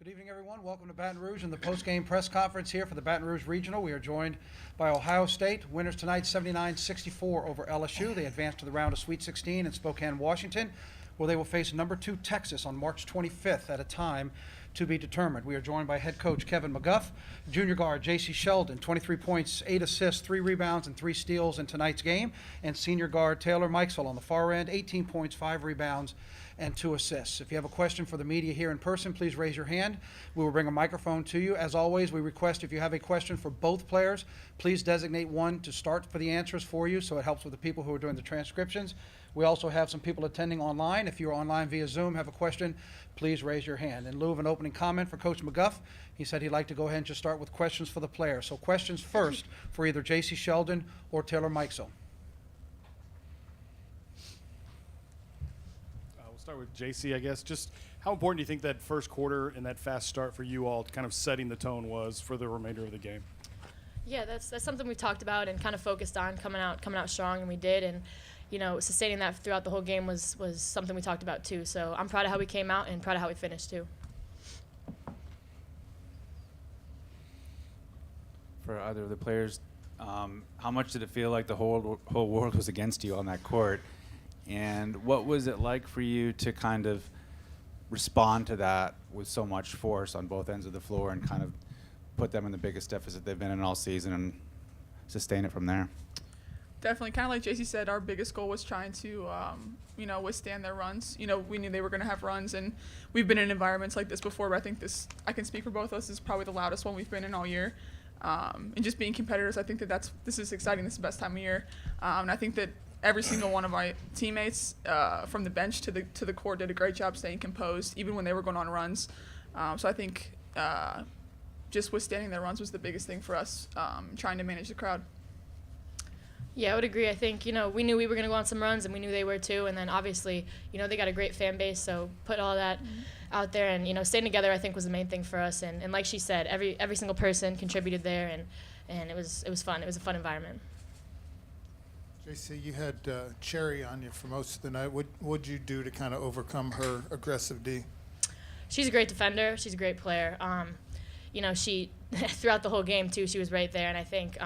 Good evening, everyone. Welcome to Baton Rouge and the post-game press conference here for the Baton Rouge Regional. We are joined by Ohio State. Winners tonight, 79-64 over LSU. They advanced to the round of Sweet 16 in Spokane, Washington, where they will face number 2 Texas on March 25th at a time to be determined. We are joined by head coach Kevin McGuff, junior guard J.C. Sheldon, 23 points, 8 assists, 3 rebounds, and 3 steals in tonight's game, and senior guard Taylor Mikesell on the far end, 18 points, 5 rebounds, and 2 assists. If you have a question for the media here in person, please raise your hand. We will bring a microphone to you. As always, we request if you have a question for both players, please designate one to start for the answers for you so it helps with the people who are doing the transcriptions. We also have some people attending online. If you're online via Zoom, have a question, please raise your hand. In lieu of an opening comment for Coach McGuff, he said he'd like to go ahead and just start with questions for the players. So questions first for either J.C. Sheldon or Taylor Mikesell. We'll start with JC, I guess. Just how important do you think that first quarter and that fast start for you all kind of setting the tone was for the remainder of the game? Yeah, that's something we talked about and kind of focused on coming out strong, and we did. And you know, sustaining that throughout the whole game was something we talked about too. So I'm proud of how we came out and proud of how we finished too. For either of the players, how much did it feel like the whole world was against you on that court? And what was it like for you to kind of respond to that with so much force on both ends of the floor and kind of put them in the biggest deficit they've been in all season and sustain it from there? Definitely, kind of like JC said, our biggest goal was trying to, withstand their runs. You know, we knew they were going to have runs, and we've been in environments like this before, but I think this, I can speak for both of us, is probably the loudest one we've been in all year. And just being competitors, I think this is exciting. This is the best time of year. And I think that every single one of my teammates, from the bench to the court, did a great job staying composed, even when they were going on runs. So I think just withstanding their runs was the biggest thing for us, trying to manage the crowd. Yeah, I would agree. I think, you know, we knew we were going to go on some runs, and we knew they were too. And then obviously, you know, they got a great fan base, so put all that out there. And, you know, staying together, I think, was the main thing for us. And like she said, every single person contributed there, and it was fun. It was a fun environment. JC, you had Cherry on you for most of the night. What'd you do to kind of overcome her aggressive D? She's a great defender. She's a great player. You know, she throughout the whole game too, she was right there. And I think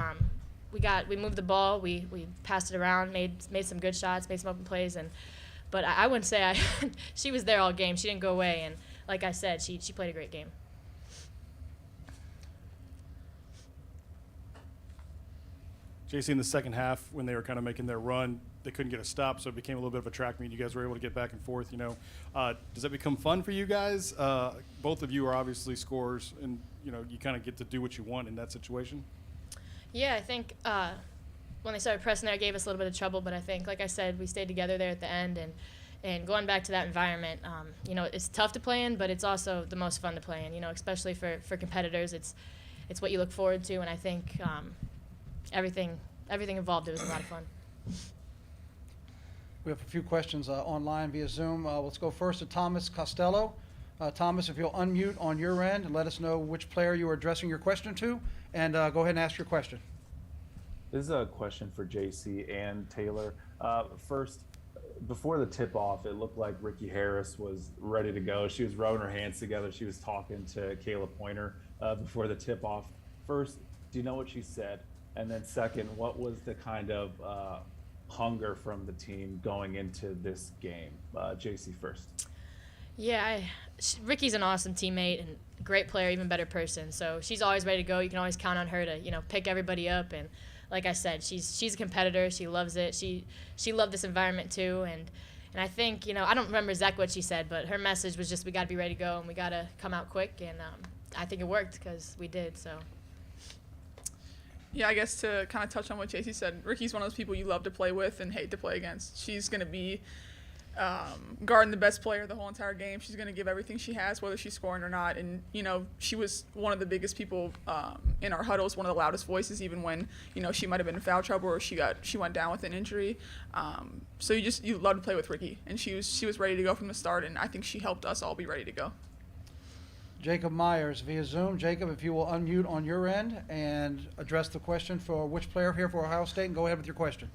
we moved the ball, we passed it around, made some good shots, made some open plays, but I wouldn't say she was there all game. She didn't go away, and like I said, she played a great game. JC, in the second half, when they were kind of making their run, they couldn't get a stop, so it became a little bit of a track meet. You guys were able to get back and forth, you know. Does that become fun for you guys? Both of you are obviously scorers, and, you know, you kind of get to do what you want in that situation. Yeah, I think when they started pressing there, it gave us a little bit of trouble, but I think, like I said, we stayed together there at the end, and going back to that environment, you know, it's tough to play in, but it's also the most fun to play in, you know, especially for competitors. It's what you look forward to, and I think everything involved, it was a lot of fun. We have a few questions online via Zoom. Let's go first to Thomas Costello. Thomas, if you'll unmute on your end and let us know which player you are addressing your question to, and go ahead and ask your question. This is a question for JC and Taylor. First, before the tip-off, it looked like Ricky Harris was ready to go. She was rubbing her hands together. She was talking to Kayla Pointer before the tip-off. First, do you know what she said? And then second, what was the kind of hunger from the team going into this game? JC first. Yeah, Ricky's an awesome teammate and great player, even better person. So she's always ready to go. You can always count on her to, you know, pick everybody up. And like I said, she's a competitor. She loves it. She loved this environment too. And I think, you know, I don't remember exactly what she said, but her message was just we got to be ready to go and we got to come out quick. And I think it worked because we did. So. Yeah, I guess to kind of touch on what JC said, Ricky's one of those people you love to play with and hate to play against. She's going to be guarding the best player the whole entire game. She's going to give everything she has, whether she's scoring or not. And, you know, she was one of the biggest people in our huddles, one of the loudest voices, even when, you know, she might have been in foul trouble or she went down with an injury. So you love to play with Ricky. And she was ready to go from the start, and I think she helped us all be ready to go. Jacob Myers via Zoom. Jacob, if you will unmute on your end and address the question for which player here for Ohio State, and go ahead with your question.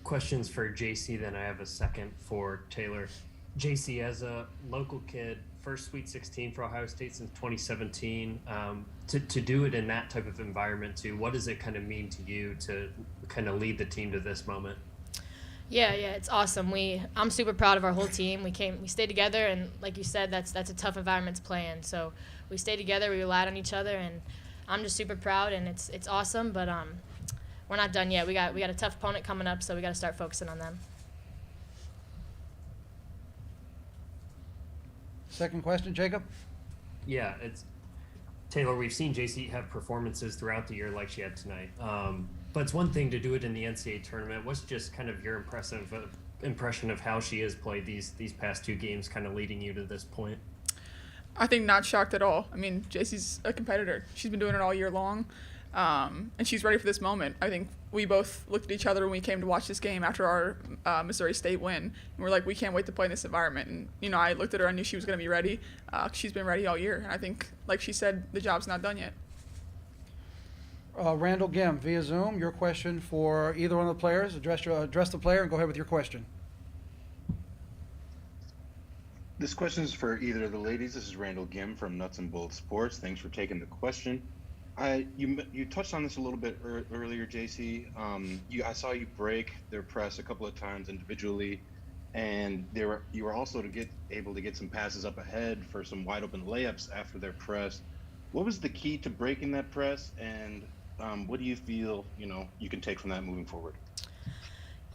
Questions for JC, then I have a second for Taylor. JC, as a local kid first Sweet 16 for Ohio State since 2017. To do it in that type of environment too, what does it kind of mean to you to kind of lead the team to this moment? Yeah, it's awesome. I'm super proud of our whole team. We stayed together, and like you said, that's a tough environment to play in. So we stayed together, we relied on each other, and I'm just super proud, and it's awesome. But we're not done yet. We got a tough opponent coming up, so we got to start focusing on them. Second question, Jacob? Yeah, it's Taylor. We've seen JC have performances throughout the year like she had tonight. But it's one thing to do it in the NCAA tournament. What's just kind of your impression of how she has played these past two games, kind of leading you to this point? I think not shocked at all. I mean, JC's a competitor. She's been doing it all year long, and she's ready for this moment. I think we both looked at each other when we came to watch this game after our Missouri State win, and we're like, we can't wait to play in this environment. And, you know, I looked at her, I knew she was going to be ready. She's been ready all year, and I think, like she said, the job's not done yet. Randall Gim, via Zoom, your question for either one of the players. Address the player and go ahead with your question. This question is for either of the ladies. This is Randall Gim from Nuts and Bolts Sports. Thanks for taking the question. You touched on this a little bit earlier, JC. I saw you break their press a couple of times individually, and you were also able to get some passes up ahead for some wide open layups after their press. What was the key to breaking that press, and what do you feel you can take from that moving forward?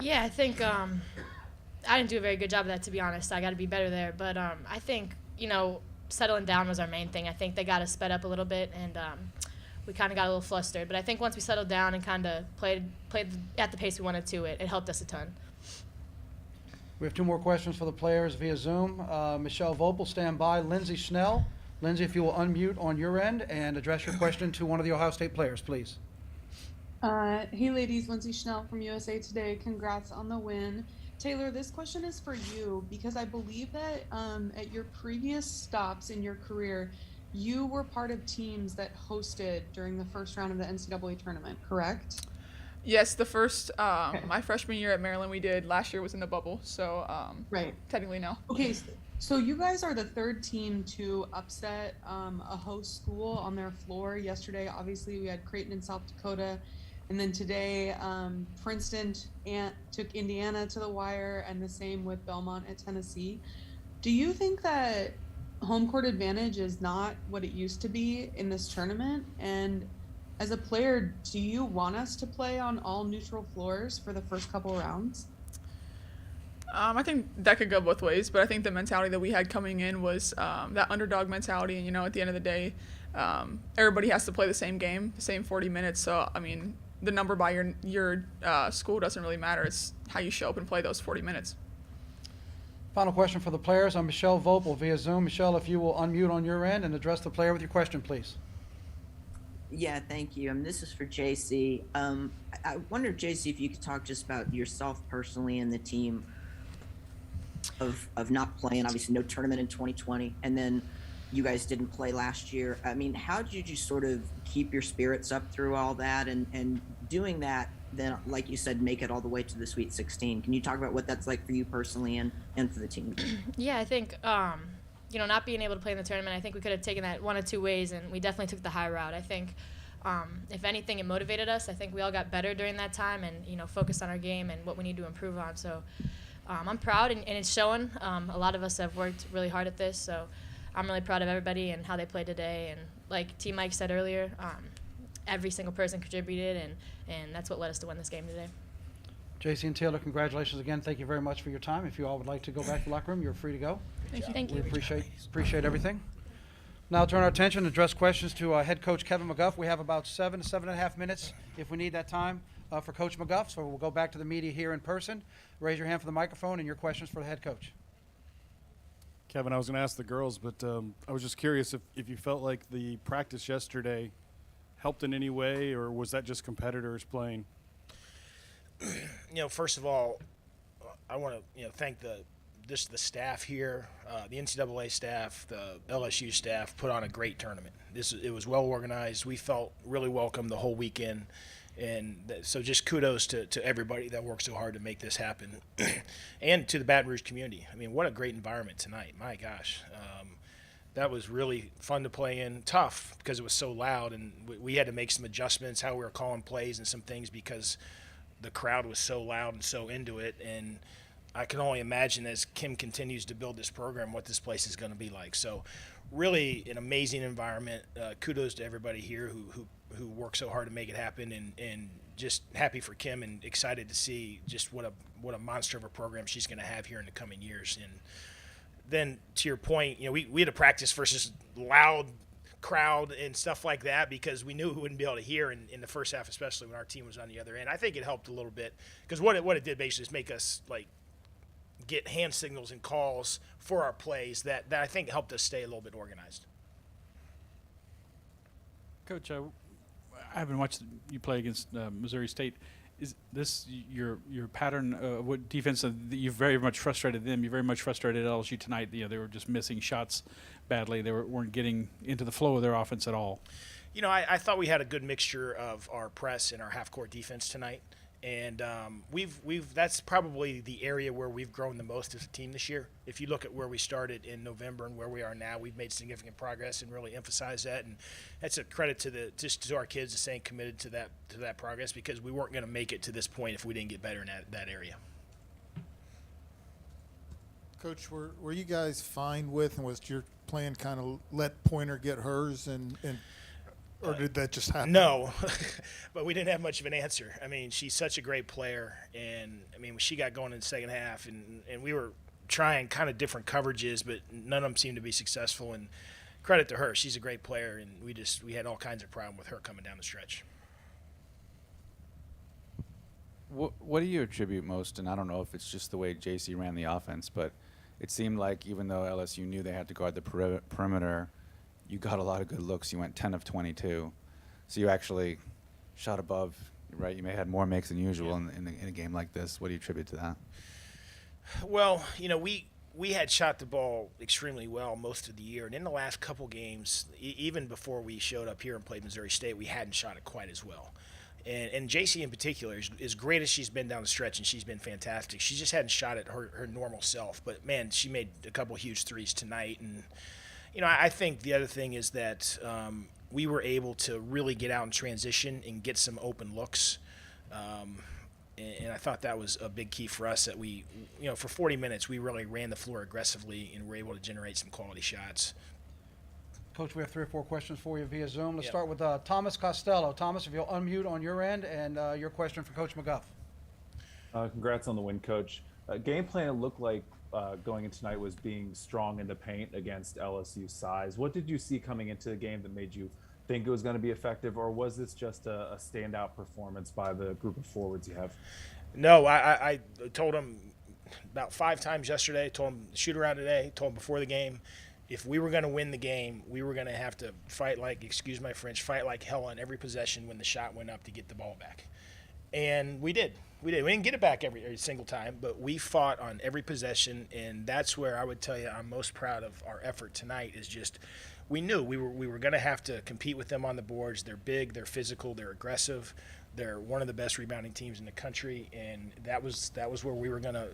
Yeah, I think I didn't do a very good job of that, to be honest. I got to be better there. But I think, settling down was our main thing. I think they got us sped up a little bit, and we kind of got a little flustered. But I think once we settled down and kind of played at the pace we wanted to, it helped us a ton. We have two more questions for the players via Zoom. Michelle Vopel, stand by. Lindsay Schnell. Lindsay, if you will unmute on your end and address your question to one of the Ohio State players, please. Hey ladies, Lindsay Schnell from USA Today. Congrats on the win. Taylor, this question is for you because I believe that at your previous stops in your career, you were part of teams that hosted during the first round of the NCAA tournament, correct? Yes, the first, my freshman year at Maryland we did. Last year was in the bubble, so right. Technically no. Okay, so you guys are the third team to upset a host school on their floor. Yesterday, obviously, we had Creighton in South Dakota. And then today, Princeton took Indiana to the wire, and the same with Belmont at Tennessee. Do you think that home court advantage is not what it used to be in this tournament? And as a player, do you want us to play on all neutral floors for the first couple rounds? I think that could go both ways, but I think the mentality that we had coming in was that underdog mentality. And, at the end of the day, everybody has to play the same game, the same 40 minutes. So, I mean, the number by your school doesn't really matter. It's how you show up and play those 40 minutes. Final question for the players. I'm Michelle Vopel via Zoom. Michelle, if you will unmute on your end and address the player with your question, please. Yeah, thank you. This is for JC. I wonder, JC, if you could talk just about yourself personally and the team of not playing, obviously no tournament in 2020, and then you guys didn't play last year. I mean, how did you sort of keep your spirits up through all that and doing that, then, like you said, make it all the way to the Sweet 16? Can you talk about what that's like for you personally and for the team? Yeah, I think, not being able to play in the tournament, I think we could have taken that one of two ways, and we definitely took the high route. I think, if anything, it motivated us. I think we all got better during that time and, focused on our game and what we need to improve on. So I'm proud, and it's showing. A lot of us have worked really hard at this, so I'm really proud of everybody and how they played today. And like T. Mike said earlier, every single person contributed, and that's what led us to win this game today. JC and Taylor, congratulations again. Thank you very much for your time. If you all would like to go back to the locker room, you're free to go. Thank you. We appreciate everything. Now turn our attention and address questions to head coach Kevin McGuff. We have about 7 to 7.5 minutes if we need that time for Coach McGuff. So we'll go back to the media here in person. Raise your hand for the microphone and your questions for the head coach. Kevin, I was going to ask the girls, but I was just curious if you felt like the practice yesterday helped in any way, or was that just competitors playing? First of all, I want to thank the staff here, the NCAA staff, the LSU staff put on a great tournament. It was well organized. We felt really welcome the whole weekend, and so just kudos to everybody that worked so hard to make this happen, and to the Baton Rouge community. I mean, what a great environment tonight! My gosh, That was really fun to play in. Tough because it was so loud, and we had to make some adjustments how we were calling plays and some things because the crowd was so loud and so into it. And I can only imagine as Kim continues to build this program what this place is going to be like. So really an amazing environment. Kudos to everybody here who worked so hard to make it happen, and just happy for Kim and excited to see just what a monster of a program she's going to have here in the coming years. And then to your point, we had to practice versus loud crowd and stuff like that because we knew we wouldn't be able to hear in the first half, especially when our team was on the other end. I think it helped a little bit because what it did basically is make us get hand signals and calls for our plays that I think helped us stay a little bit organized. Coach, I haven't watched you play against Missouri State. Is this your pattern? What defense? You very much frustrated them. You very much frustrated LSU tonight. They were just missing shots badly. They weren't getting into the flow of their offense at all. I thought we had a good mixture of our press and our half-court defense tonight. And that's probably the area where we've grown the most as a team this year. If you look at where we started in November and where we are now, we've made significant progress and really emphasized that. And that's a credit to our kids to staying committed to that progress because we weren't going to make it to this point if we didn't get better in that area. Coach, were you guys fine with, and was your plan kind of let Pointer get hers or did that just happen? No, but we didn't have much of an answer. I mean, she's such a great player, and when she got going in the second half, and we were trying kind of different coverages, but none of them seemed to be successful. And credit to her, she's a great player, and we had all kinds of problem with her coming down the stretch. What do you attribute most? And I don't know if it's just the way JC ran the offense, but it seemed like even though LSU knew they had to guard the perimeter, you got a lot of good looks. You went 10 of 22. So you actually shot above, right? You may have had more makes than usual in a game like this. What do you attribute to that? Well, we had shot the ball extremely well most of the year. And in the last couple games, even before we showed up here and played Missouri State, we hadn't shot it quite as well. And JC in particular, as great as she's been down the stretch, and she's been fantastic, she just hadn't shot it her normal self. But, man, she made a couple huge threes tonight. And I think the other thing is that we were able to really get out in transition and get some open looks. And I thought that was a big key for us that we, for 40 minutes, we really ran the floor aggressively and were able to generate some quality shots. Coach, we have 3 or 4 questions for you via Zoom. Let's start with Thomas Costello. Thomas, if you'll unmute on your end, and your question for Coach McGuff. Congrats on the win, Coach. Game plan looked like going into tonight was being strong in the paint against LSU's size. What did you see coming into the game that made you think it was going to be effective, or was this just a standout performance by the group of forwards you have? No, I told him about 5 times yesterday, told him shoot around today, told him before the game, if we were going to win the game, we were going to have to fight like, excuse my French, fight like hell on every possession when the shot went up to get the ball back. And we did. We didn't get it back every single time, but we fought on every possession, and that's where I would tell you I'm most proud of our effort tonight is just we knew we were going to have to compete with them on the boards. They're big, they're physical, they're aggressive. They're one of the best rebounding teams in the country, and that was where we were going to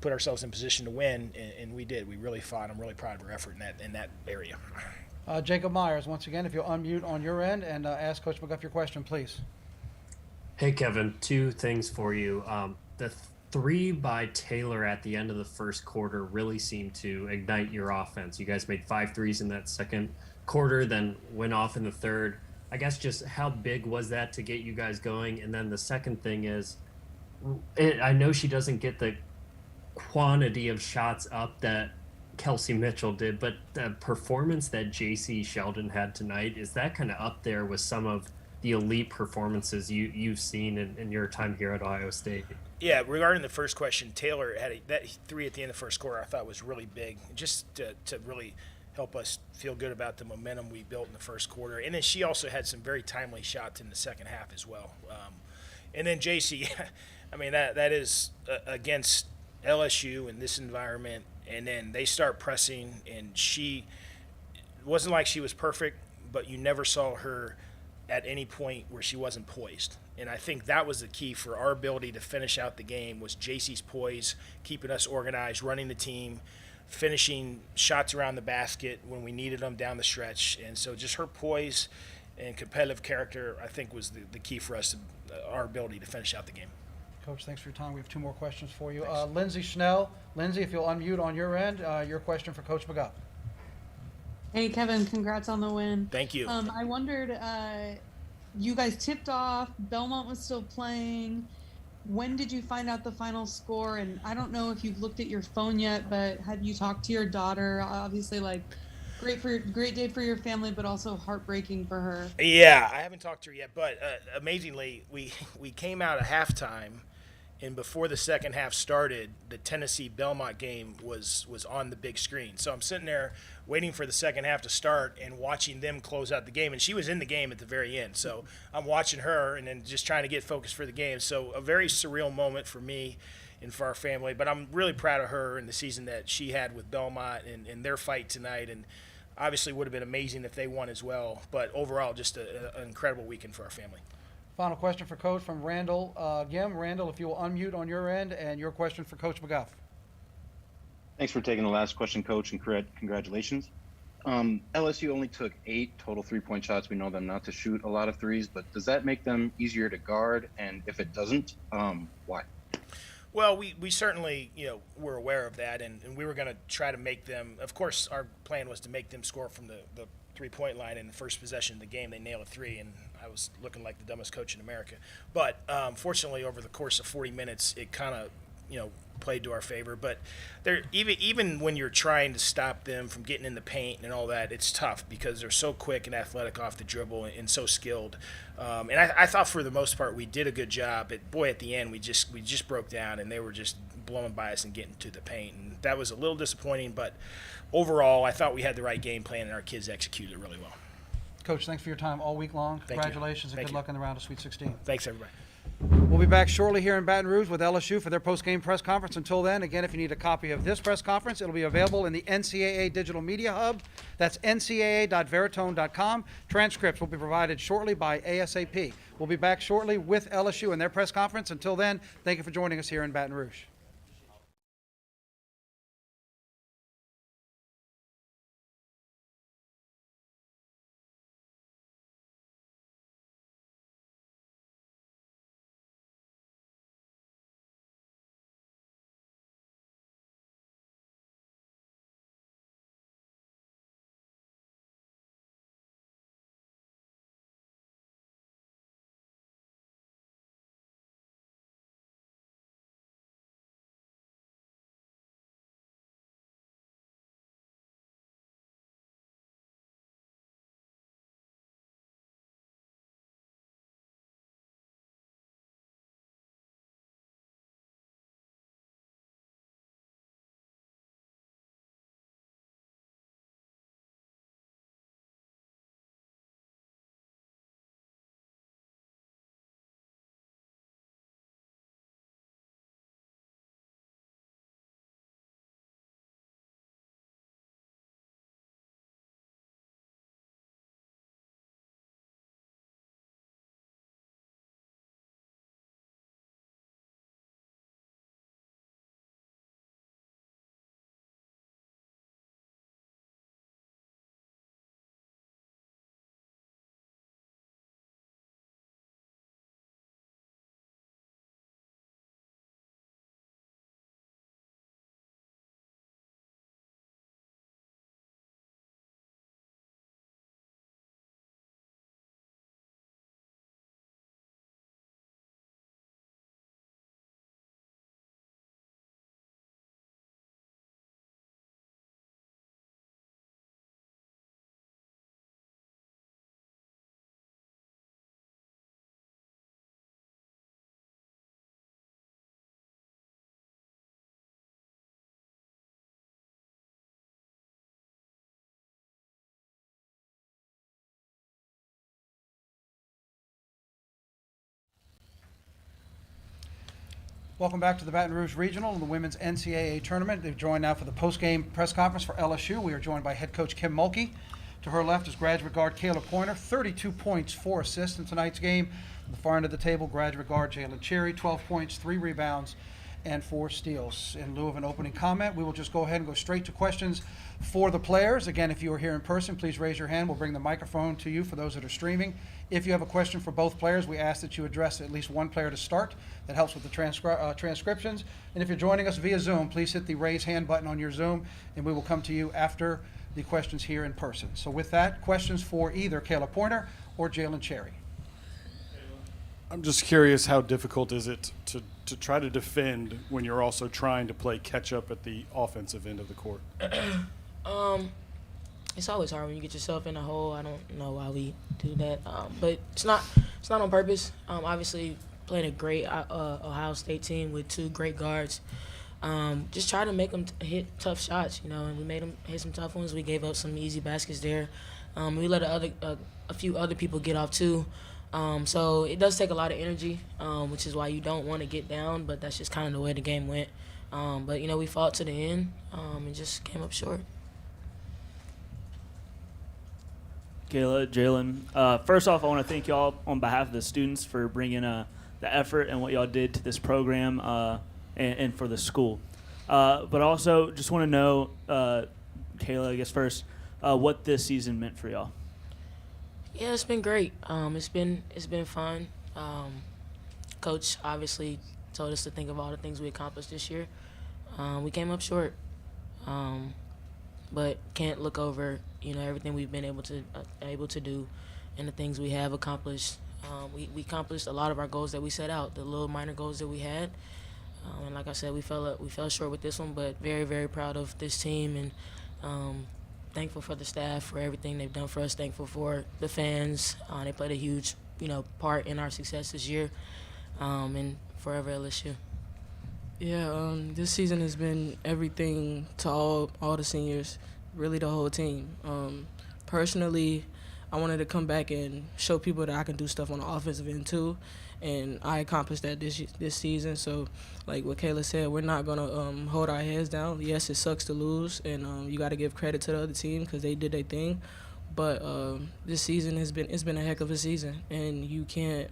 put ourselves in position to win, and we did. We really fought. I'm really proud of our effort in that area. Jacob Myers, once again, if you'll unmute on your end and ask Coach McGuff your question, please. Hey, Kevin, 2 things for you. The 3 by Taylor at the end of the first quarter really seemed to ignite your offense. You guys made 5 threes in that second quarter, then went off in the third. I guess just how big was that to get you guys going? And then the second thing is, I know she doesn't get the quantity of shots up that Kelsey Mitchell did, but the performance that JC Sheldon had tonight, is that kind of up there with some of the elite performances you've seen in your time here at Ohio State? Yeah, regarding the first question, Taylor had that 3 at the end of the first quarter I thought was really big, just to really help us feel good about the momentum we built in the first quarter. And then she also had some very timely shots in the second half as well. And then JC, that is against LSU in this environment, and then they start pressing, and it wasn't like she was perfect, but you never saw her at any point where she wasn't poised. And I think that was the key for our ability to finish out the game was JC's poise, keeping us organized, running the team, finishing shots around the basket when we needed them down the stretch. And so just her poise and competitive character, I think, was the key for us, our ability to finish out the game. Coach, thanks for your time. We have 2 more questions for you. Lindsay Schnell. Lindsay, if you'll unmute on your end, your question for Coach McGuff. Hey, Kevin, congrats on the win. Thank you. I wondered, you guys tipped off, Belmont was still playing. When did you find out the final score? And I don't know if you've looked at your phone yet, but have you talked to your daughter? Obviously, like, great day for your family, but also heartbreaking for her. Yeah, I haven't talked to her yet, but amazingly, we came out at halftime, and before the second half started, the Tennessee Belmont game was on the big screen. So I'm sitting there waiting for the second half to start and watching them close out the game, and she was in the game at the very end. So I'm watching her and then just trying to get focused for the game. So a very surreal moment for me and for our family, but I'm really proud of her and the season that she had with Belmont and their fight tonight, and obviously would have been amazing if they won as well, but overall just an incredible weekend for our family. Final question for Coach from Randall Gim. Randall, if you will unmute on your end, and your question for Coach McGuff. Thanks for taking the last question, Coach, and congratulations. LSU only took 8 total three-point shots. We know them not to shoot a lot of threes, but does that make them easier to guard? And if it doesn't, why? Well, we certainly, were aware of that, and we were going to try to make them. Of course, our plan was to make them score from the three-point line in the first possession of the game. They nailed a 3, and I was looking like the dumbest coach in America. But fortunately, over the course of 40 minutes, it kind of, played to our favor. But even when you're trying to stop them from getting in the paint and all that, it's tough because they're so quick and athletic off the dribble and so skilled. And I thought for the most part we did a good job. But boy, at the end we just broke down and they were just blowing by us and getting to the paint. And that was a little disappointing. But overall, I thought we had the right game plan and our kids executed it really well. Coach, thanks for your time all week long. Thank you. Congratulations and Thank good you. luck in the round of Sweet 16. Thanks, everybody. We'll be back shortly here in Baton Rouge with LSU for their post-game press conference. Until then, again, if you need a copy of this press conference, it'll be available in the NCAA Digital Media Hub. That's ncaa.veritone.com. Transcripts will be provided shortly by ASAP. We'll be back shortly with LSU and their press conference. Until then, thank you for joining us here in Baton Rouge. Welcome back to the Baton Rouge Regional and the Women's NCAA Tournament. They've joined now for the post-game press conference for LSU. We are joined by head coach Kim Mulkey. To her left is graduate guard Kayla Pointer, 32 points, 4 assists in tonight's game. On the far end of the table, graduate guard Jalen Cherry, 12 points, 3 rebounds, and 4 steals. In lieu of an opening comment, we will just go ahead and go straight to questions for the players. Again, if you are here in person, please raise your hand. We'll bring the microphone to you for those that are streaming. If you have a question for both players, we ask that you address at least one player to start. That helps with the transcriptions. And if you're joining us via Zoom, please hit the raise hand button on your Zoom, and we will come to you after the questions here in person. So with that, questions for either Kayla Pointer or Jalen Cherry. I'm just curious, how difficult is it to try to defend when you're also trying to play catch up at the offensive end of the court? It's always hard when you get yourself in a hole. I don't know why we do that, but it's not on purpose. Obviously, playing a great Ohio State team with 2 great guards. Just try to make them hit tough shots, and we made them hit some tough ones. We gave up some easy baskets there. We let a few other people get off too. So it does take a lot of energy, which is why you don't want to get down, but that's just kind of the way the game went. But, we fought to the end and just came up short. Kayla, Jalen, first off, I want to thank y'all on behalf of the students for bringing the effort and what y'all did to this program and for the school. But also just want to know, Kayla, I guess first, what this season meant for y'all. Yeah, it's been great. It's been fun. Coach obviously told us to think of all the things we accomplished this year. We came up short, but can't look over everything we've been able to do and the things we have accomplished. We accomplished a lot of our goals that we set out, the little minor goals that we had. And like I said, we fell short with this one, but very, very proud of this team and thankful for the staff for everything they've done for us. Thankful for the fans. They played a huge, part in our success this year. And forever LSU. Yeah, this season has been everything to all the seniors, really the whole team. Personally, I wanted to come back and show people that I can do stuff on the offensive end too, and I accomplished that this season. So, like what Kayla said, we're not gonna hold our heads down. Yes, it sucks to lose, and you got to give credit to the other team because they did their thing. But this season it's been a heck of a season, and you can't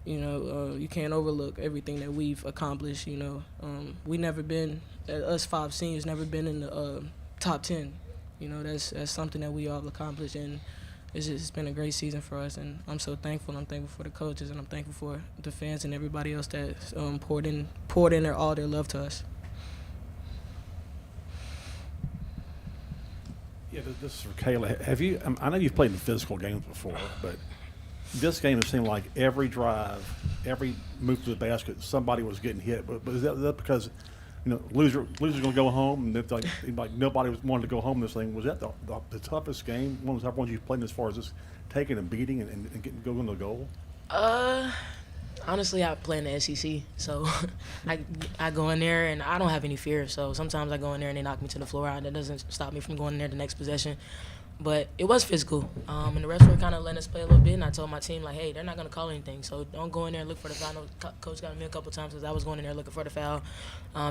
overlook everything that we've accomplished. We never been, us 5 seniors, never been in the top 10. That's something that we all accomplished, and it's been a great season for us, and I'm so thankful. I'm thankful for the coaches, and I'm thankful for the fans and everybody else that poured in all their love to us. Yeah, this is for Kayla. Have you? I know you've played in physical games before, but this game, it seemed like every drive, every move to the basket, somebody was getting hit. But is that because loser's going to go home, and like nobody was wanted to go home in this thing? Was that the toughest game, one of the tough ones you've played as far as just taking and beating and going to the goal? Honestly, I play in the SEC, so I go in there and I don't have any fear. So sometimes I go in there and they knock me to the floor. That doesn't stop me from going in there the next possession. But it was physical, and the refs were kind of letting us play a little bit. And I told my team, like, hey, they're not going to call anything, so don't go in there and look for the foul. I know Coach got me a couple times because I was going in there looking for the foul.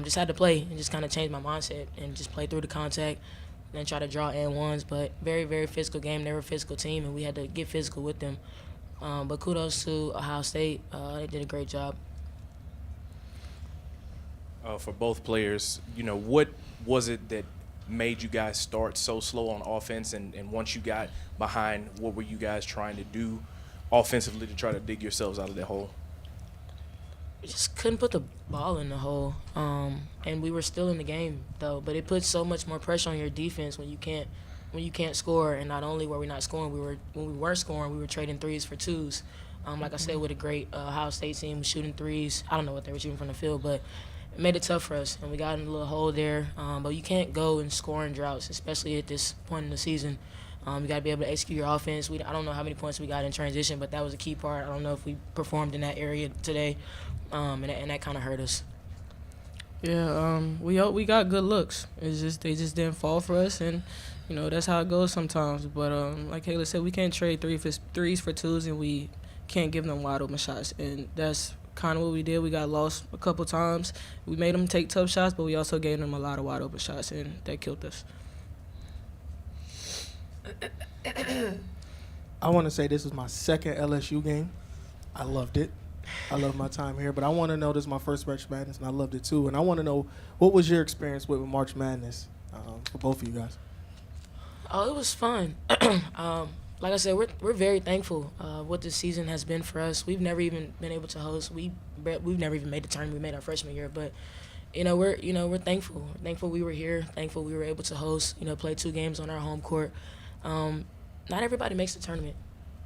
Just had to play and just kind of change my mindset and just play through the contact and then try to draw and ones. But very, very physical game. They were a physical team, and we had to get physical with them. But kudos to Ohio State. They did a great job. For both players, what was it that made you guys start so slow on offense, and once you got behind, what were you guys trying to do offensively to try to dig yourselves out of that hole? We just couldn't put the ball in the hole, and we were still in the game though. But it puts so much more pressure on your defense when you can't score. And not only were we not scoring, when we were scoring, we were trading threes for twos. Like I said, with a great Ohio State team shooting threes. I don't know what they were shooting from the field, but it made it tough for us, and we got in a little hole there. But you can't go and score in droughts, especially at this point in the season. You got to be able to execute your offense. I don't know how many points we got in transition, but that was a key part. I don't know if we performed in that area today, and that kind of hurt us. Yeah, we got good looks. It's just they just didn't fall for us, and that's how it goes sometimes. But like Kayla said, we can't trade threes for twos, and we can't give them wide open shots, and that's kind of what we did. We got lost a couple times. We made them take tough shots, but we also gave them a lot of wide open shots, and that killed us. I want to say this was my second LSU game. I loved it. I love my time here, but I want to know, this is my first March Madness, and I loved it too. And I want to know, what was your experience with March Madness for both of you guys? Oh, it was fun. Like I said, we're very thankful what this season has been for us. We've never even been able to host. We've never even made the tournament. We made our freshman year, but we're thankful. Thankful we were here. Thankful we were able to host. Play 2 games on our home court. Not everybody makes the tournament,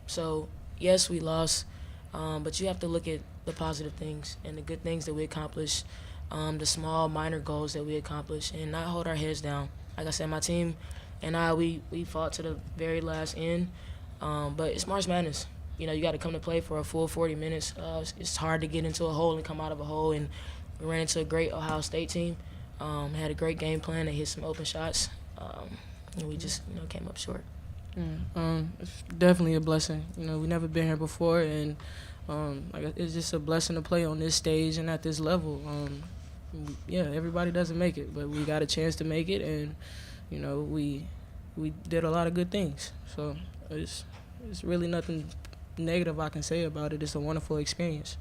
so yes, we lost, but you have to look at the positive things and the good things that we accomplished, the small minor goals that we accomplished, and not hold our heads down. Like I said, my team and we fought to the very last end, but it's March Madness. You got to come to play for a full 40 minutes. It's hard to get into a hole and come out of a hole, and we ran into a great Ohio State team. Had a great game plan. They hit some open shots, and we just came up short. It's definitely a blessing. We never been here before, and it's just a blessing to play on this stage and at this level. Everybody doesn't make it, but we got a chance to make it, and we did a lot of good things. So it's really nothing negative I can say about it. It's a wonderful experience.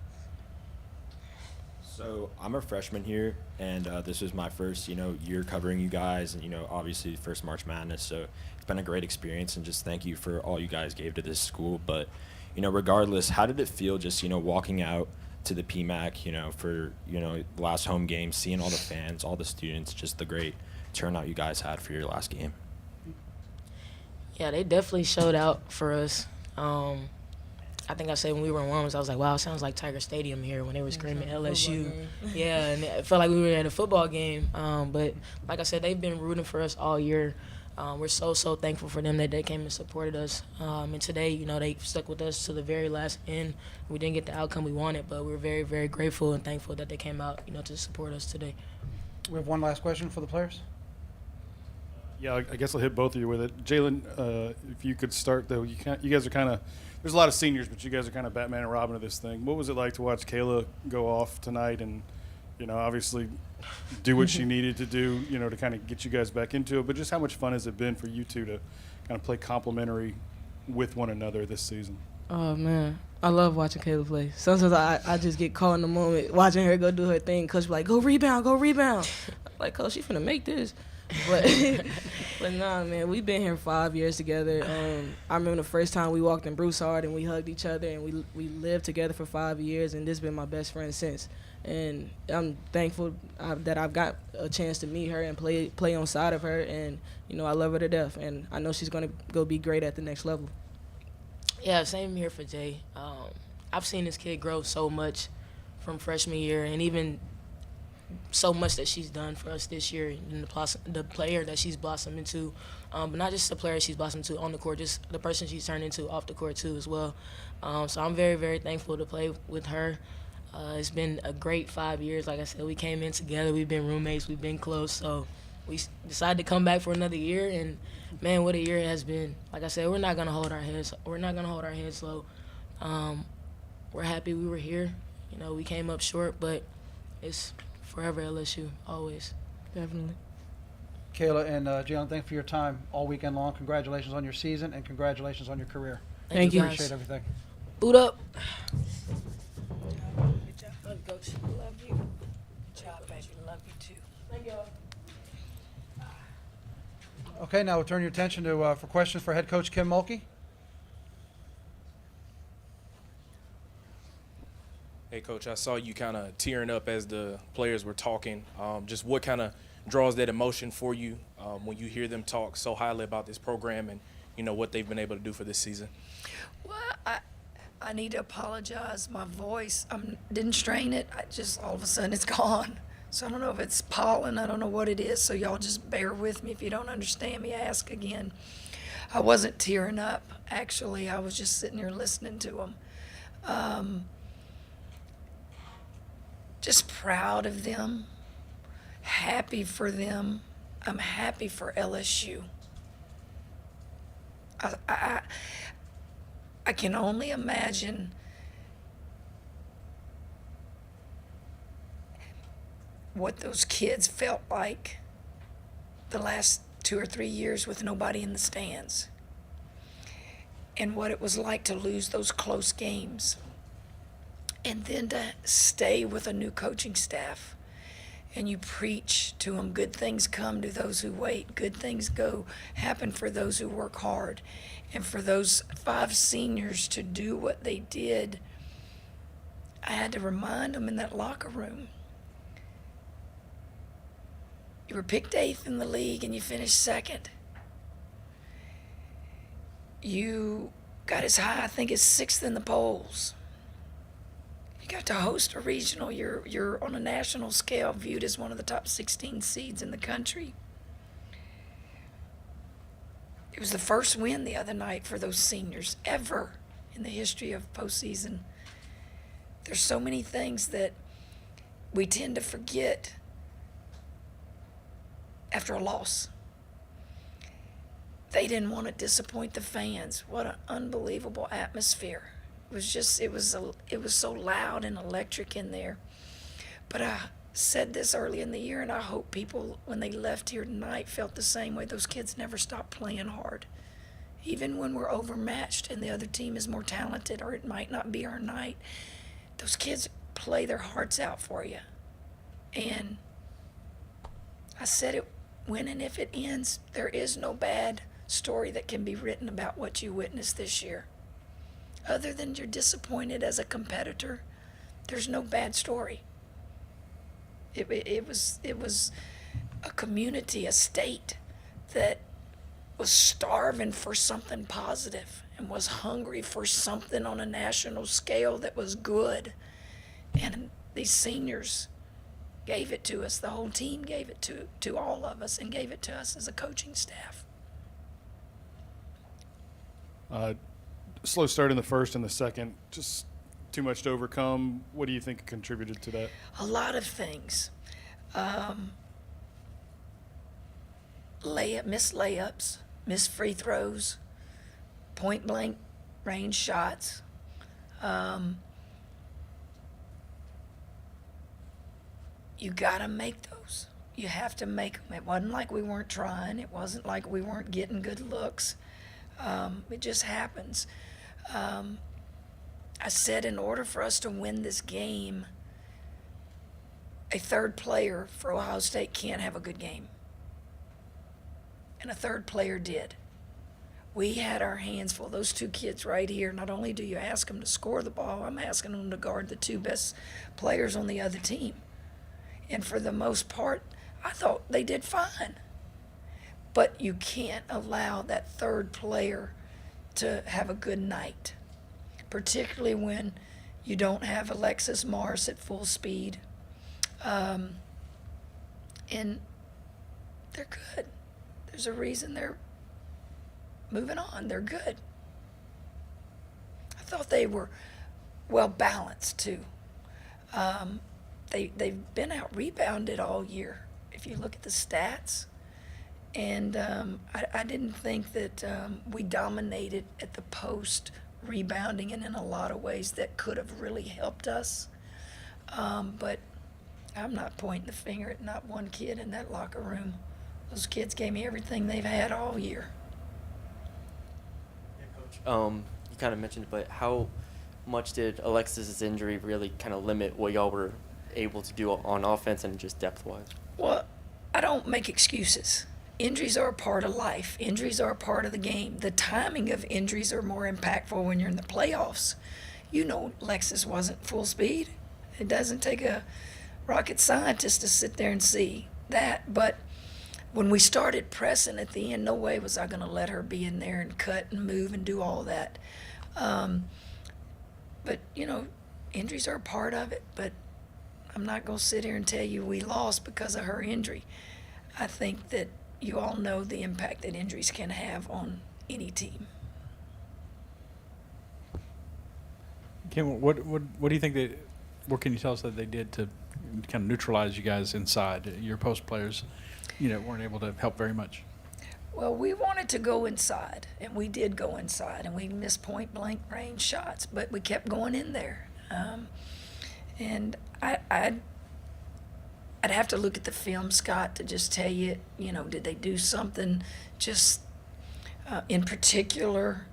So I'm a freshman here, and this was my first, year covering you guys, and obviously first March Madness. So it's been a great experience, and just thank you for all you guys gave to this school. But regardless, how did it feel just walking out to the PMAC, for the last home game, seeing all the fans, all the students, just the great turnout you guys had for your last game? Yeah, they definitely showed out for us. I think I said when we were in Worms, I was like, wow, it sounds like Tiger Stadium here when they were screaming LSU. Yeah, and it felt like we were at a football game. But like I said, they've been rooting for us all year. We're so thankful for them that they came and supported us. And today, they stuck with us to the very last end. We didn't get the outcome we wanted, but we're very, very grateful and thankful that they came out, to support us today. We have one last question for the players. Yeah, I guess I'll hit both of you with it. Jalen, if you could start, though. You guys are kind of – there's a lot of seniors, but you guys are kind of Batman and Robin of this thing. What was it like to watch Kayla go off tonight and, obviously do what she needed to do, to kind of get you guys back into it? But just how much fun has it been for you two to kind of play complementary with one another this season? Oh, man. I love watching Kayla play. Sometimes I just get caught in the moment watching her go do her thing. Coach be like, go rebound. I'm like, Coach, she finna make this. But nah, man, we've been here 5 years together. I remember the first time we walked in Broussard and we hugged each other, and we lived together for 5 years, and this has been my best friend since. And I'm thankful that I've got a chance to meet her and play on side of her, and I love her to death, and I know she's gonna go be great at the next level. Yeah, same here for Jay. I've seen this kid grow so much from freshman year, and even so much that she's done for us this year, and the player that she's blossomed into, but not just the player she's blossomed into on the court, just the person she's turned into off the court too as well. So I'm very, very thankful to play with her. It's been a great 5 years. Like I said, we came in together. We've been roommates. We've been close. So we decided to come back for another year, and man, what a year it has been. Like I said, we're not gonna hold our heads. We're not gonna hold our heads low. We're happy we were here. We came up short, but it's forever LSU, always. Definitely. Kayla and Jalen, thank you for your time all weekend long. Congratulations on your season, and congratulations on your career. Thank you. Appreciate everything. Boot up. Good job. Love you, Coach. Love you. Good job, baby. Love you, too. Thank you. Okay, now we'll turn your attention to for questions for head coach Kim Mulkey. Hey, Coach, I saw you kind of tearing up as the players were talking. Just what kind of draws that emotion for you when you hear them talk so highly about this program and, what they've been able to do for this season? Well, I need to apologize. My voice, didn't strain it. I just, all of a sudden, it's gone. So I don't know if it's pollen. I don't know what it is. So y'all just bear with me. If you don't understand me, ask again. I wasn't tearing up, actually. I was just sitting here listening to them. Just proud of them, happy for them. I'm happy for LSU. I can only imagine what those kids felt like the last 2 or 3 years with nobody in the stands, and what it was like to lose those close games. and then to stay with a new coaching staff and you preach to them, good things come to those who wait, good things happen for those who work hard. And for those 5 seniors to do what they did, I had to remind them in that locker room. You were picked 8th in the league and you finished 2nd. You got as high, I think, as 6th in the polls. You got to host a regional. You're on a national scale viewed as one of the top 16 seeds in the country. It was the first win the other night for those seniors ever in the history of postseason. There's so many things that we tend to forget after a loss. They didn't want to disappoint the fans. What an unbelievable atmosphere. It was so loud and electric in there. But I said this early in the year, and I hope people, when they left here tonight, felt the same way. Those kids never stop playing hard. Even when we're overmatched and the other team is more talented, or it might not be our night, those kids play their hearts out for you. And I said it when and if it ends, there is no bad story that can be written about what you witnessed this year. Other than you're disappointed as a competitor, there's no bad story. It was a community, a state that was starving for something positive and was hungry for something on a national scale that was good. And these seniors gave it to us. The whole team gave it to all of us and gave it to us as a coaching staff. Slow start in the first and the second, just too much to overcome. What do you think contributed to that? A lot of things. Missed layups, missed free throws, point blank range shots. You got to make those. You have to make them. It wasn't like we weren't trying. It wasn't like we weren't getting good looks. It just happens. I said in order for us to win this game, a third player for Ohio State can't have a good game. And a third player did. We had our hands full. Those 2 kids right here, not only do you ask them to score the ball, I'm asking them to guard the 2 best players on the other team. And for the most part, I thought they did fine. But you can't allow that third player to have a good night, particularly when you don't have Alexis Morris at full speed. And they're good. There's a reason they're moving on. They're good. I thought they were well balanced too. They've been out rebounded all year, if you look at the stats. And I didn't think that we dominated at the post rebounding, and in a lot of ways that could have really helped us. But I'm not pointing the finger at not one kid in that locker room. Those kids gave me everything they've had all year. You kind of mentioned it, but how much did Alexis's injury really kind of limit what y'all were able to do on offense and just depth-wise? Well, I don't make excuses. Injuries are a part of life. Injuries are a part of the game. The timing of injuries are more impactful when you're in the playoffs. You know, Alexis wasn't full speed. It doesn't take a rocket scientist to sit there and see that. But when we started pressing at the end, no way was I going to let her be in there and cut and move and do all that. But, you know, injuries are a part of it. But I'm not going to sit here and tell you we lost because of her injury. I think that you all know the impact that injuries can have on any team. Kim, what do you think what can you tell us that they did to kind of neutralize you guys inside? Your post players, weren't able to help very much. Well, we wanted to go inside, and we did go inside, and we missed point blank range shots, but we kept going in there. And I'd have to look at the film, Scott, to just tell you, did they do something just in particular,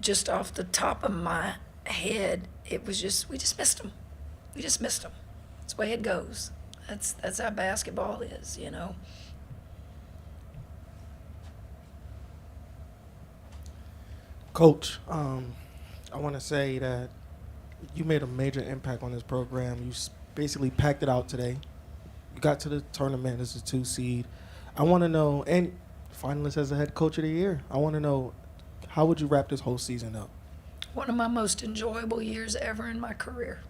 just off the top of my head, it was just, we just missed them. We just missed them. That's the way it goes. That's how basketball is, you know. Coach, I want to say that you made a major impact on this program. You basically packed it out today. You got to the tournament as a 2 seed. I want to know, and finalist as a head coach of the year, I want to know, how would you wrap this whole season up? One of my most enjoyable years ever in my career.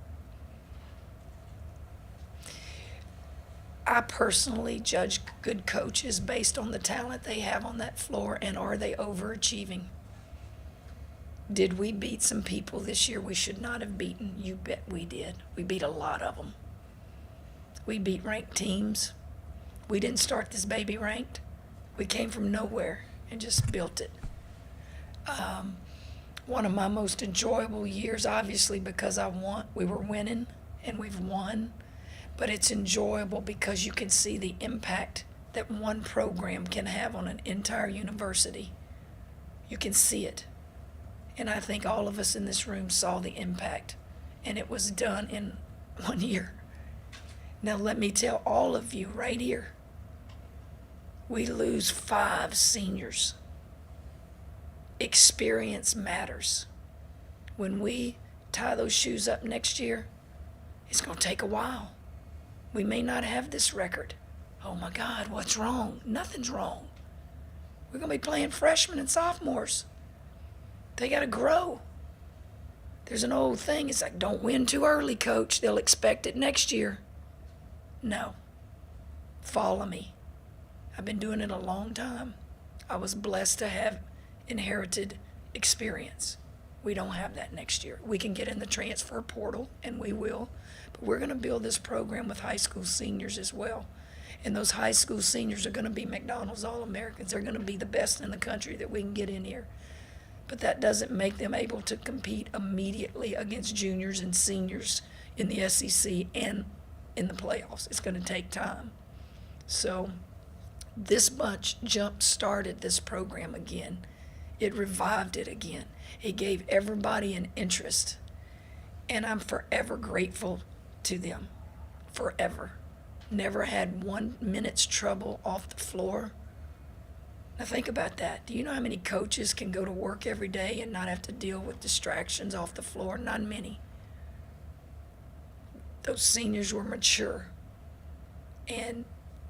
I personally judge good coaches based on the talent they have on that floor and are they overachieving. Did we beat some people this year we should not have beaten? You bet we did. We beat a lot of them. We beat ranked teams. We didn't start this baby ranked. We came from nowhere and just built it. One of my most enjoyable years, obviously, because we were winning and we've won. But it's enjoyable because you can see the impact that one program can have on an entire university. You can see it. And I think all of us in this room saw the impact. And it was done in 1 year. Now let me tell all of you right here, we lose 5 seniors. Experience matters. When we tie those shoes up next year, it's going to take a while. We may not have this record. Oh my God, what's wrong? Nothing's wrong. We're going to be playing freshmen and sophomores. They got to grow. There's an old thing, it's like, don't win too early, coach. They'll expect it next year. No. Follow me. I've been doing it a long time. I was blessed to have inherited experience. We don't have that next year. We can get in the transfer portal, and we will. But we're going to build this program with high school seniors as well. And those high school seniors are going to be McDonald's All-Americans. They're going to be the best in the country that we can get in here. But that doesn't make them able to compete immediately against juniors and seniors in the SEC and in the playoffs. It's going to take time. So this bunch jump-started this program again. It revived it again. It gave everybody an interest. And I'm forever grateful to them. Forever. Never had 1 minute's trouble off the floor. Now think about that. Do you know how many coaches can go to work every day and not have to deal with distractions off the floor? Not many. Those seniors were mature. And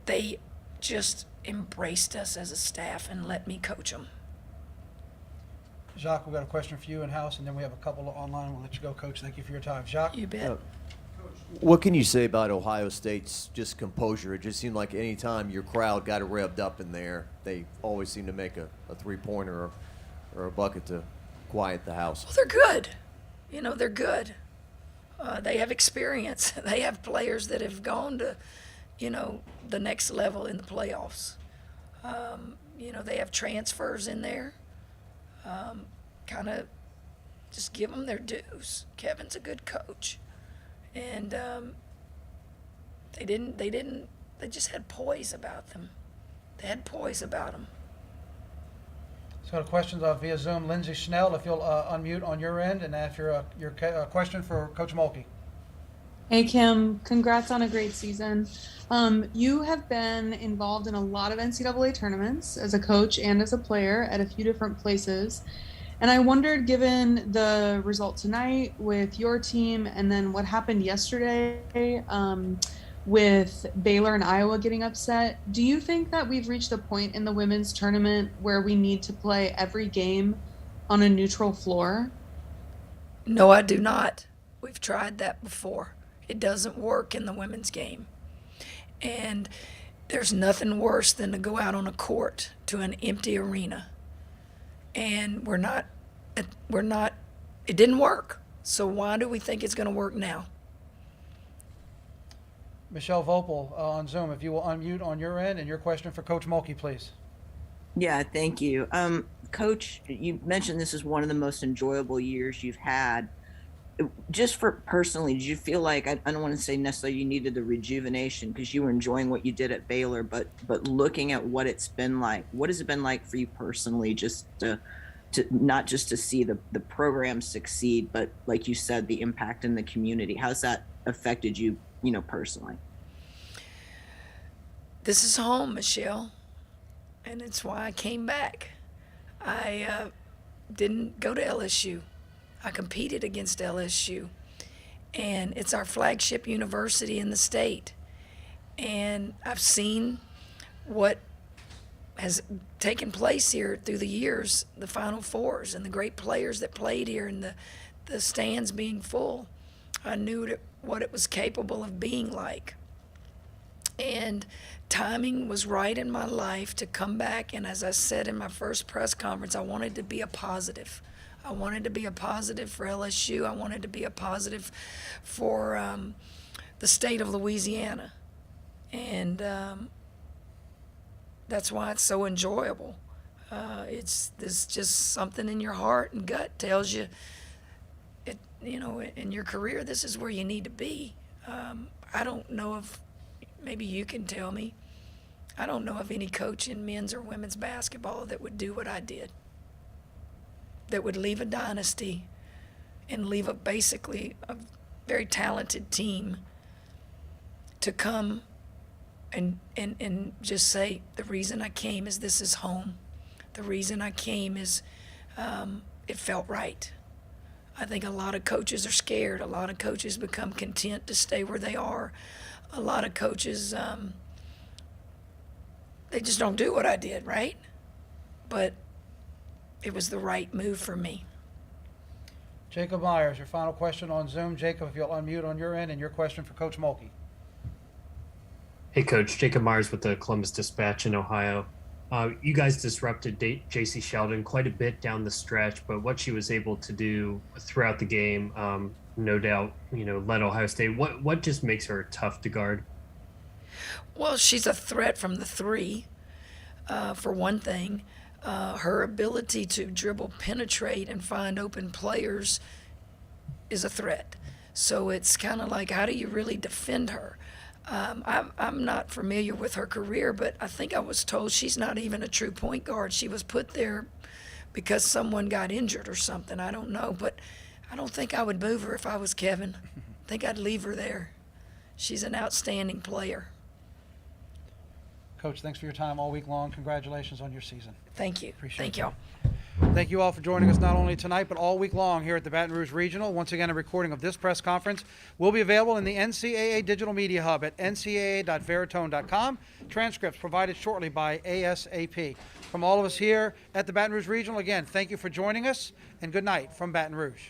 they just embraced us as a staff and let me coach them. Jacques, we've got a question for you in-house, and then we have a couple online. We'll let you go, Coach. Thank you for your time. Jacques? You bet. What can you say about Ohio State's just composure? It just seemed like any time your crowd got it revved up in there, they always seem to make a three-pointer or a bucket to quiet the house. Well, they're good. You know, they're good. They have experience. They have players that have gone to, you know, the next level in the playoffs. You know, they have transfers in there. Kind of just give them their dues. Kevin's a good coach. And they just had poise about them. They had poise about them. So got questions via Zoom. Lindsay Schnell, if you'll unmute on your end and ask your question for Coach Mulkey. Hey, Kim. Congrats on a great season. You have been involved in a lot of NCAA tournaments as a coach and as a player at a few different places. And I wondered, given the result tonight with your team and then what happened yesterday with Baylor and Iowa getting upset, do you think that we've reached a point in the women's tournament where we need to play every game on a neutral floor? No, I do not. We've tried that before. It doesn't work in the women's game. And there's nothing worse than to go out on a court to an empty arena. And it didn't work. So why do we think it's going to work now? Michelle Vopel on Zoom, if you will unmute on your end and your question for Coach Mulkey, please. Yeah, thank you. Coach, you mentioned this is one of the most enjoyable years you've had. Just for personally, did you feel like, I don't want to say necessarily you needed the rejuvenation because you were enjoying what you did at Baylor, but looking at what it's been like, what has it been like for you personally just to to not just to see the program succeed, but like you said, the impact in the community. How's that affected you, personally? This is home, Michelle, and it's why I came back. I didn't go to LSU. I competed against LSU, and it's our flagship university in the state. And I've seen what has taken place here through the years, the Final Fours and the great players that played here and the stands being full. I knew what it was capable of being like. And timing was right in my life to come back. And as I said in my first press conference, I wanted to be a positive. I wanted to be a positive for LSU. I wanted to be a positive for the state of Louisiana. And that's why it's so enjoyable. It's just something in your heart and gut tells you, in your career, this is where you need to be. I don't know if, maybe you can tell me, I don't know of any coach in men's or women's basketball that would do what I did, that would leave a dynasty and leave basically a very talented team to come and just say, the reason I came is this is home. The reason I came is it felt right. I think a lot of coaches are scared. A lot of coaches become content to stay where they are. A lot of coaches, they just don't do what I did, right? But it was the right move for me. Jacob Myers, your final question on Zoom. Jacob, if you'll unmute on your end, and your question for Coach Mulkey. Hey, Coach. Jacob Myers with the Columbus Dispatch in Ohio. You guys disrupted J.C. Sheldon quite a bit down the stretch, but what she was able to do throughout the game, no doubt, led Ohio State. What just makes her tough to guard? Well, she's a threat from the three, for one thing. Her ability to dribble, penetrate, and find open players is a threat. So it's kind of like, how do you really defend her? I'm not familiar with her career, but I think I was told she's not even a true point guard. She was put there because someone got injured or something. I don't know, but I don't think I would move her if I was Kevin. I think I'd leave her there. She's an outstanding player. Coach, thanks for your time all week long. Congratulations on your season. Thank you. Appreciate Thank it. y'all. Thank you all for joining us not only tonight, but all week long here at the Baton Rouge Regional. Once again, a recording of this press conference will be available in the NCAA Digital Media Hub at ncaa.veritone.com. Transcripts provided shortly by ASAP. From all of us here at the Baton Rouge Regional, again, thank you for joining us, and good night from Baton Rouge.